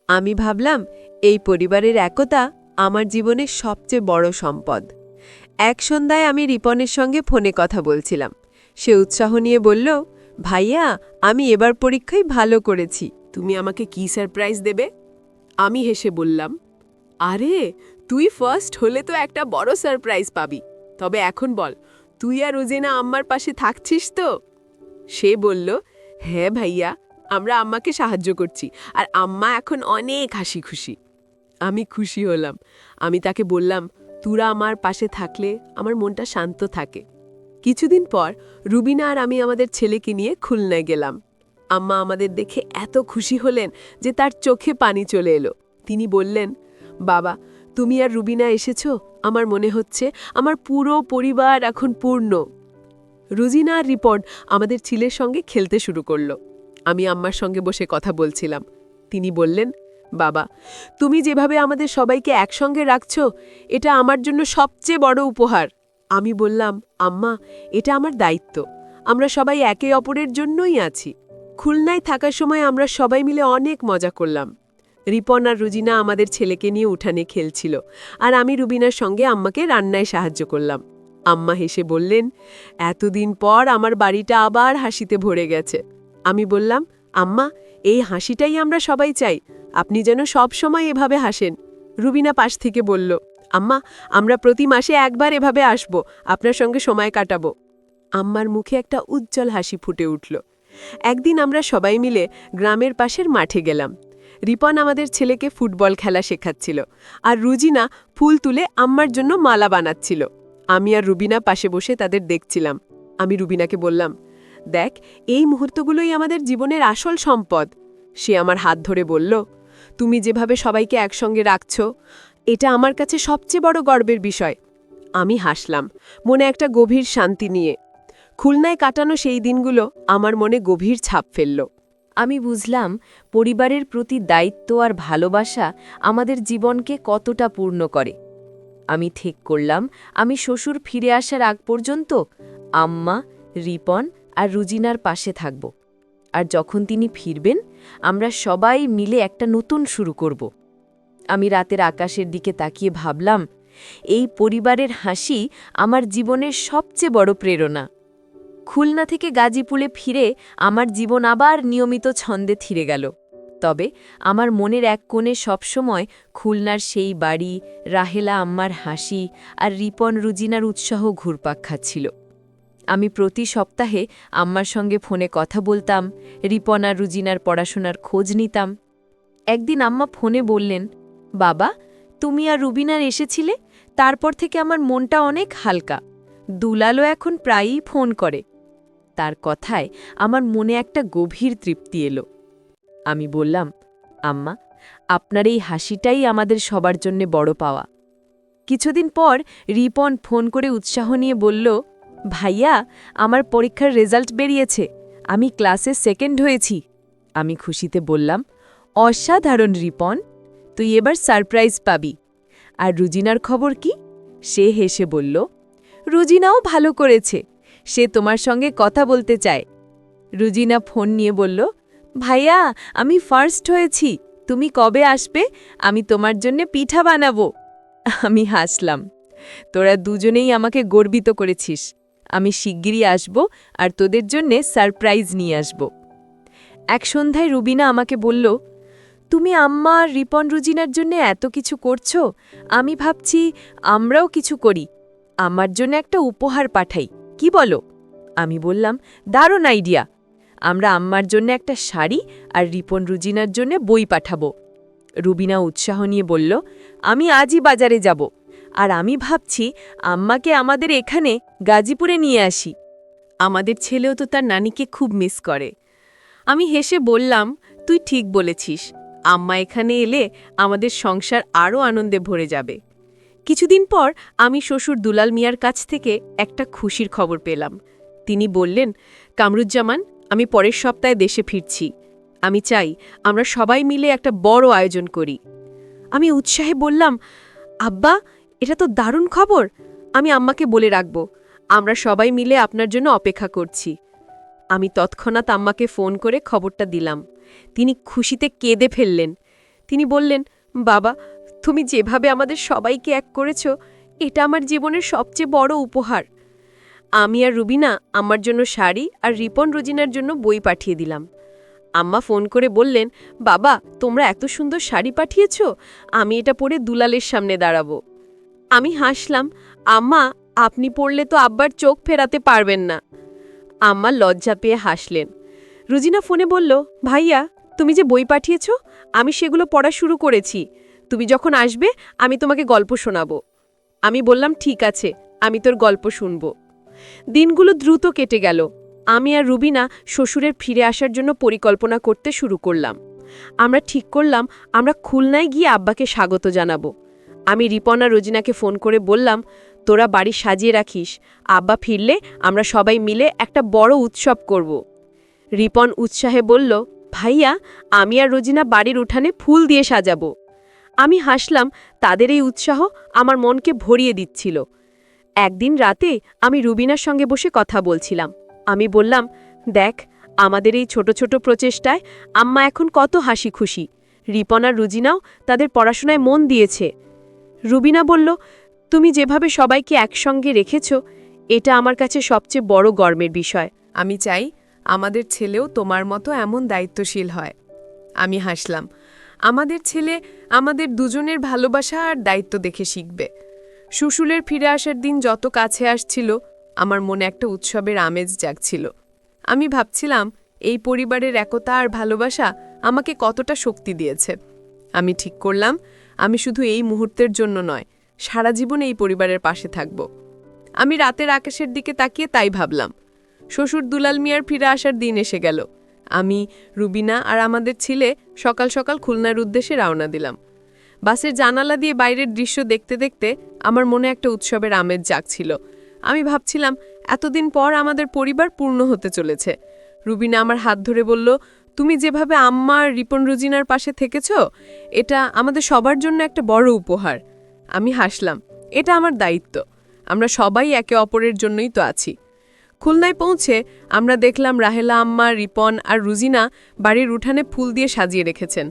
আমি ভাবলাম, এই পরিবারের একতা আমার জীবনের সবচেয়ে বড় সম্পদ। এক সন্ধ্যায় আমি রিপনের সঙ্গে ফোনে কথা বলছিলাম। সে উৎসাহ নিয়ে বলল, ভাইয়া, আমি এবার পরীক্ষায় ভালো করেছি। তুমি আমাকে কি সারপ্রাইজ দেবে? আমি হেসে বললাম, আরে, তুই ফার্স্ট হলে তো একটা বড় সারপ্রাইজ পাবি। তবে এখন বল, তুই আর রোজিনা আম্মার পাশে থাকছিস তো? সে বলল, হ্যাঁ ভাইয়া, আমরা আম্মাকে সাহায্য করছি, আর আম্মা এখন অনেক হাসি খুশি। আমি খুশি হলাম। আমি তাকে বললাম, তোরা আমার পাশে থাকলে আমার মনটা শান্ত থাকে। কিছুদিন পর রুবিনা আর আমি আমাদের ছেলেকে নিয়ে খুলনায় গেলাম। আম্মা আমাদের দেখে এত খুশি হলেন যে তার চোখে পানি চলে এলো। তিনি বললেন, বাবা, তুমি আর রুবিনা এসেছো, আমার মনে হচ্ছে আমার পুরো পরিবার এখন পূর্ণ। রুজিনা আর রিপন আমাদের ছেলের সঙ্গে খেলতে শুরু করলো। আমি আম্মার সঙ্গে বসে কথা বলছিলাম। তিনি বললেন, বাবা, তুমি যেভাবে আমাদের সবাইকে একসঙ্গে রাখছো, এটা আমার জন্য সবচেয়ে বড় উপহার। আমি বললাম, আম্মা, এটা আমার দায়িত্ব। আমরা সবাই একে অপরের জন্যই আছি। খুলনায় থাকার সময় আমরা সবাই মিলে অনেক মজা করলাম। রিপন আর রুজিনা আমাদের ছেলেকে নিয়ে উঠানে খেলছিল, আর আমি রুবিনার সঙ্গে আম্মাকে রান্নায় সাহায্য করলাম। আম্মা হেসে বললেন, এতদিন পর আমার বাড়িটা আবার হাসিতে ভরে গেছে। আমি বললাম, আম্মা, এই হাসিটাই আমরা সবাই চাই। আপনি যেন সব সময় এভাবে হাসেন। রুবিনা পাশ থেকে বলল, আম্মা, আমরা প্রতি মাসে একবার এভাবে আসব, আপনার সঙ্গে সময় কাটাবো। আম্মার মুখে একটা উজ্জ্বল হাসি ফুটে উঠল। একদিন আমরা সবাই মিলে গ্রামের পাশের মাঠে গেলাম। রিপন আমাদের ছেলেকে ফুটবল খেলা শেখাচ্ছিল, আর রুজিনা ফুল তুলে আম্মার জন্য মালা বানাচ্ছিল। আমি আর রুবিনা পাশে বসে তাদের দেখছিলাম। আমি রুবিনাকে বললাম, দেখ, এই মুহূর্তগুলোই আমাদের জীবনের আসল সম্পদ। সে আমার হাত ধরে বলল, তুমি যেভাবে সবাইকে একসঙ্গে রাখছ, এটা আমার কাছে সবচেয়ে বড় গর্বের বিষয়। আমি হাসলাম, মনে একটা গভীর শান্তি নিয়ে। খুলনায় কাটানো সেই দিনগুলো আমার মনে গভীর ছাপ ফেলল। আমি বুঝলাম, পরিবারের প্রতি দায়িত্ব আর ভালোবাসা আমাদের জীবনকে কতটা পূর্ণ করে। আমি ঠিক করলাম, আমি শ্বশুর ফিরে আসার আগ পর্যন্ত আম্মা, রিপন আর রুজিনার পাশে থাকব। আর যখন তিনি ফিরবেন, আমরা সবাই মিলে একটা নতুন শুরু করব। আমি রাতের আকাশের দিকে তাকিয়ে ভাবলাম, এই পরিবারের হাসি আমার জীবনের সবচেয়ে বড় প্রেরণা। খুলনা থেকে গাজীপুরে ফিরে আমার জীবন আবার নিয়মিত ছন্দে থিরে গেল। তবে আমার মনের এক কোণে সবসময় খুলনার সেই বাড়ি, রাহেলা আম্মার হাসি আর রিপন রুজিনার উৎসাহ ঘুরপাক খাচ্ছিল। আমি প্রতি সপ্তাহে আম্মার সঙ্গে ফোনে কথা বলতাম, রিপন আর রুজিনার পড়াশোনার খোঁজ নিতাম। একদিন আম্মা ফোনে বললেন, বাবা, তুমি আর রুবিনার এসেছিলে, তারপর থেকে আমার মনটা অনেক হালকা। দুলালও এখন প্রায়ই ফোন করে। তার কথায় আমার মনে একটা গভীর তৃপ্তি এলো। আমি বললাম, আম্মা, আপনার এই হাসিটাই আমাদের সবার জন্য বড় পাওয়া। কিছুদিন পর রিপন ফোন করে উৎসাহ নিয়ে বলল, ভাইয়া, আমার পরীক্ষার রেজাল্ট বেরিয়েছে, আমি ক্লাসে সেকেন্ড হয়েছি। আমি খুশিতে বললাম, অসাধারণ রিপন, তুই এবার সারপ্রাইজ পাবি। আর রুজিনার খবর কি? সে হেসে বলল, রুজিনাও ভালো করেছে, সে তোমার সঙ্গে কথা বলতে চায়। রুজিনা ফোন নিয়ে বলল, ভাইয়া, আমি ফার্স্ট হয়েছি, তুমি কবে আসবে? আমি তোমার জন্য পিঠা বানাবো। আমি হাসলাম, তোরা দুজনেই আমাকে গর্বিত করেছিস। আমি শিগগিরই আসব আর তোদের জন্যে সারপ্রাইজ নিয়ে আসব। এক সন্ধ্যায় রুবিনা আমাকে বলল, তুমি আম্মা আর রিপন রুজিনার জন্য এত কিছু করছো, আমি ভাবছি আমরাও কিছু করি। আমার জন্য একটা উপহার পাঠাই, কি বলো? আমি বললাম, দারুণ আইডিয়া। আমরা আম্মার জন্য একটা শাড়ি আর রিপন রুজিনার জন্য বই পাঠাবো। রুবিনা উৎসাহ নিয়ে বলল, আমি আজই বাজারে যাব, আর আমি ভাবছি আম্মাকে আমাদের এখানে গাজীপুরে নিয়ে আসি। আমাদের ছেলেও তো তার নানিকে খুব মিস করে। আমি হেসে বললাম, তুই ঠিক বলেছিস, আম্মা এখানে এলে আমাদের সংসার আরও আনন্দে ভরে যাবে। কিছুদিন পর আমি শ্বশুর দুলাল মিয়ার কাছ থেকে একটা খুশির খবর পেলাম। তিনি বললেন, কামরুজ্জামান, আমি পরের সপ্তাহে দেশে ফিরছি। আমি চাই আমরা সবাই মিলে একটা বড় আয়োজন করি। আমি উৎসাহে বললাম, আব্বা, এটা তো দারুণ খবর। আমি আম্মাকে বলে রাখব, আমরা সবাই মিলে আপনার জন্য অপেক্ষা করছি। আমি তৎক্ষণাৎ আম্মাকে ফোন করে খবরটা দিলাম। তিনি খুশিতে কেঁদে ফেললেন। তিনি বললেন, বাবা, তুমি যেভাবে আমাদের সবাইকে এক করেছ, এটা আমার জীবনের সবচেয়ে বড় উপহার। আমি আর রুবিনা আমার জন্য শাড়ি আর রিপন রোজিনার জন্য বই পাঠিয়ে দিলাম। আম্মা ফোন করে বললেন, বাবা, তোমরা এত সুন্দর শাড়ি পাঠিয়েছ, আমি এটা পরে দুলালের সামনে দাঁড়াবো। আমি হাসলাম, আম্মা, আপনি পড়লে তো আব্বার চোখ ফেরাতে পারবেন না। আম্মা লজ্জা পেয়ে হাসলেন। রুজিনা ফোনে বলল, ভাইয়া, তুমি যে বই পাঠিয়েছ, আমি সেগুলো পড়া শুরু করেছি। তুমি যখন আসবে আমি তোমাকে গল্প শোনাবো। আমি বললাম, ঠিক আছে, আমি তোর গল্প শুনব। দিনগুলো দ্রুত কেটে গেল। আমি আর রুবিনা শ্বশুরের ফিরে আসার জন্য পরিকল্পনা করতে শুরু করলাম। আমরা ঠিক করলাম আমরা খুলনায় গিয়ে আব্বাকে স্বাগত জানাবো। আমি রিপন আর রোজিনাকে ফোন করে বললাম, তোরা বাড়ি সাজিয়ে রাখিস, আব্বা ফিরলে আমরা সবাই মিলে একটা বড় উৎসব করব। রিপন উৎসাহে বলল, ভাইয়া, আমি আর রোজিনা বাড়ির উঠানে ফুল দিয়ে সাজাবো। আমি হাসলাম, তাদের এই উৎসাহ আমার মনকে ভরিয়ে দিচ্ছিল। একদিন রাতে আমি রুবিনার সঙ্গে বসে কথা বলছিলাম। আমি বললাম, দেখ, আমাদের এই ছোট ছোট প্রচেষ্টায় আম্মা এখন কত হাসি খুশি। রিপন আর রুজিনাও তাদের পড়াশোনায় মন দিয়েছে। রুবিনা বলল, তুমি যেভাবে সবাইকে একসঙ্গে রেখেছ, এটা আমার কাছে সবচেয়ে বড় গর্বের বিষয়। আমি চাই আমাদের ছেলেও তোমার মতো এমন দায়িত্বশীল হয়। আমি হাসলাম, আমাদের ছেলে আমাদের দুজনের ভালোবাসা আর দায়িত্ব দেখে শিখবে। শ্বশুরের ফিরে আসার দিন যত কাছে আসছিল, আমার মনে একটা উৎসবের আমেজ জাগছিল। আমি ভাবছিলাম, এই পরিবারের একতা আর ভালোবাসা আমাকে কতটা শক্তি দিয়েছে। আমি ঠিক করলাম, আমি শুধু এই মুহূর্তের জন্য নয়, সারা জীবন এই পরিবারের পাশে থাকব। আমি রাতের আকাশের দিকে তাকিয়ে তাই ভাবলাম। শ্বশুর দুলাল মিয়ার ফিরে আসার দিন এসে গেল। আমি, রুবিনা আর আমাদের ছেলে সকাল সকাল খুলনার উদ্দেশ্যে রওনা দিলাম। বাসের জানালা দিয়ে বাইরের দৃশ্য দেখতে দেখতে আমার মনে একটা উৎসবের আমেজ জাগছিল। আমি ভাবছিলাম, এতদিন পর আমাদের পরিবার পূর্ণ হতে চলেছে। রুবিনা আমার হাত ধরে বলল, তুমি যেভাবে আম্মা আর রিপন রুজিনার পাশে থেকেছ, এটা আমাদের সবার জন্য একটা বড় উপহার। আমি হাসলাম, এটা আমার দায়িত্ব। আমরা সবাই একে অপরের জন্যই তো আছি। খুলনায় পৌঁছে আমরা দেখলাম রাহেলা আম্মা, রিপন আর রুজিনা বাড়ির উঠানে ফুল দিয়ে সাজিয়ে রেখেছেন।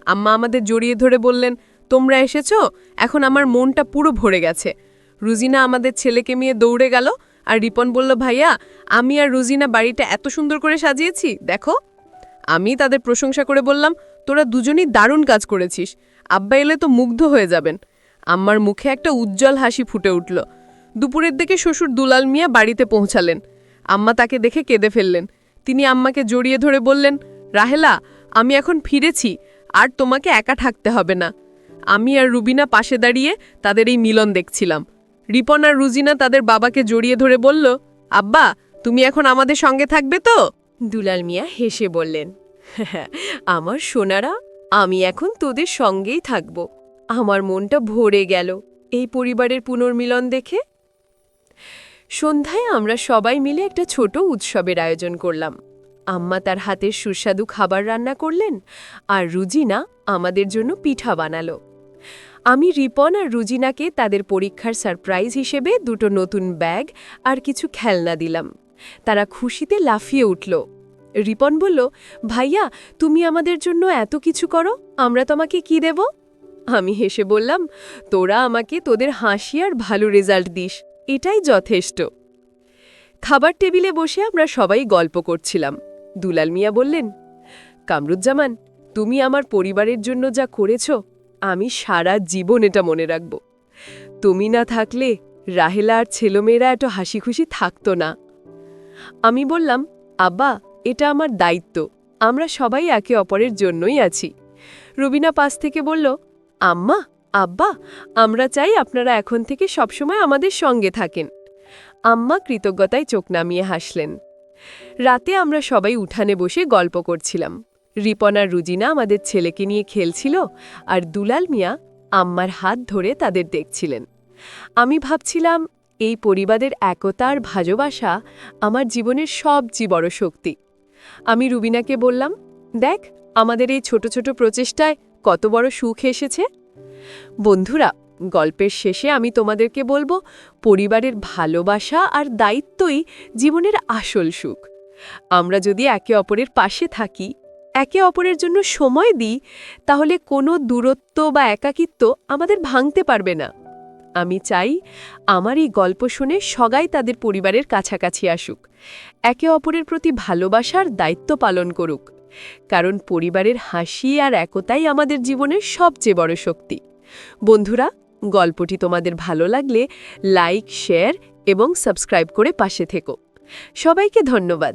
আম্মা আমাদের জড়িয়ে ধরে বললেন, তোমরা এসেছ, এখন আমার মনটা পুরো ভরে গেছে। রুজিনা আমাদের ছেলেকে নিয়ে দৌড়ে গেল, আর রিপন বলল, ভাইয়া, আমি আর রুজিনা বাড়িটা এত সুন্দর করে সাজিয়েছি, দেখো। আমি তাদের প্রশংসা করে বললাম, তোরা দুজনেই দারুণ কাজ করেছিস, আব্বা এলে তো মুগ্ধ হয়ে যাবেন। আম্মার মুখে একটা উজ্জ্বল হাসি ফুটে উঠল। দুপুরের দিকে শ্বশুর দুলাল মিয়া বাড়িতে পৌঁছালেন। আম্মা তাকে দেখে কেঁদে ফেললেন। তিনি আম্মাকে জড়িয়ে ধরে বললেন, রাহেলা, আমি এখন ফিরেছি, আর তোমাকে একা থাকতে হবে না। আমি আর রুবিনা পাশে দাঁড়িয়ে তাদের এই মিলন দেখছিলাম। রিপন আর রুজিনা তাদের বাবাকে জড়িয়ে ধরে বলল, আব্বা, তুমি এখন আমাদের সঙ্গে থাকবে তো? দুলাল মিয়া হেসে বললেন, আমার সোনারা, আমি এখন তোদের সঙ্গেই থাকব। আমার মনটা ভরে গেল এই পরিবারের পুনর্মিলন দেখে। সন্ধ্যায় আমরা সবাই মিলে একটা ছোট উৎসবের আয়োজন করলাম। আম্মা তার হাতের সুস্বাদু খাবার রান্না করলেন, আর রুজিনা আমাদের জন্য পিঠা বানালো। আমি রিপন আর রুজিনাকে তাদের পরীক্ষার সারপ্রাইজ হিসেবে দুটো নতুন ব্যাগ আর কিছু খেলনা দিলাম। তারা খুশিতে লাফিয়ে উঠল। রিপন বলল, ভাইয়া, তুমি আমাদের জন্য এত কিছু করো, আমরা তোমাকে কি দেব? আমি হেসে বললাম, তোরা আমাকে তোদের হাসি আর ভালো রেজাল্ট দিস, এটাই যথেষ্ট। খাবার টেবিলে বসে আমরা সবাই গল্প করছিলাম। দুলাল মিয়া বললেন, কামরুজ্জামান, তুমি আমার পরিবারের জন্য যা করেছ, আমি সারা জীবন এটা মনে রাখব। তুমি না থাকলে রাহেলা আর ছেলেমেয়েরা এত হাসি খুশি থাকত না। আমি বললাম, আব্বা, এটা আমার দায়িত্ব, আমরা সবাই একে অপরের জন্যই আছি। রুবিনা পাশ থেকে বলল, আম্মা, আব্বা, আমরা চাই আপনারা এখন থেকে সবসময় আমাদের সঙ্গে থাকেন। আম্মা কৃতজ্ঞতায় চোখ নামিয়ে হাসলেন। রাতে আমরা সবাই উঠানে বসে গল্প করছিলাম। রিপন আর রুজিনা আমাদের ছেলেকে নিয়ে খেলছিল, আর দুলাল মিয়া আম্মার হাত ধরে তাদের দেখছিলেন। আমি ভাবছিলাম, এই পরিবারের একতা আর ভালোবাসা আমার জীবনের সবচেয়ে বড় শক্তি। আমি রুবিনাকে বললাম, দেখ, আমাদের এই ছোট ছোট প্রচেষ্টায় কত বড় সুখ এসেছে। বন্ধুরা, গল্পের শেষে আমি তোমাদেরকে বলবো, পরিবারের ভালোবাসা আর দায়িত্বই জীবনের আসল সুখ। আমরা যদি একে অপরের পাশে থাকি, একে অপরের জন্য সময় দিই, তাহলে কোনো দূরত্ব বা একাকিত্ব আমাদের ভাঙতে পারবে না। আমি চাই আমার এই গল্প শুনে সবাই তাদের পরিবারের কাছাকাছি আসুক, একে অপরের প্রতি ভালোবাসার দায়িত্ব পালন করুক, কারণ পরিবারের হাসি আর একতাই আমাদের জীবনের সবচেয়ে বড় শক্তি। বন্ধুরা, গল্পটি তোমাদের ভালো লাগলে লাইক, শেয়ার এবং সাবস্ক্রাইব করে পাশে থেকো। সবাইকে ধন্যবাদ।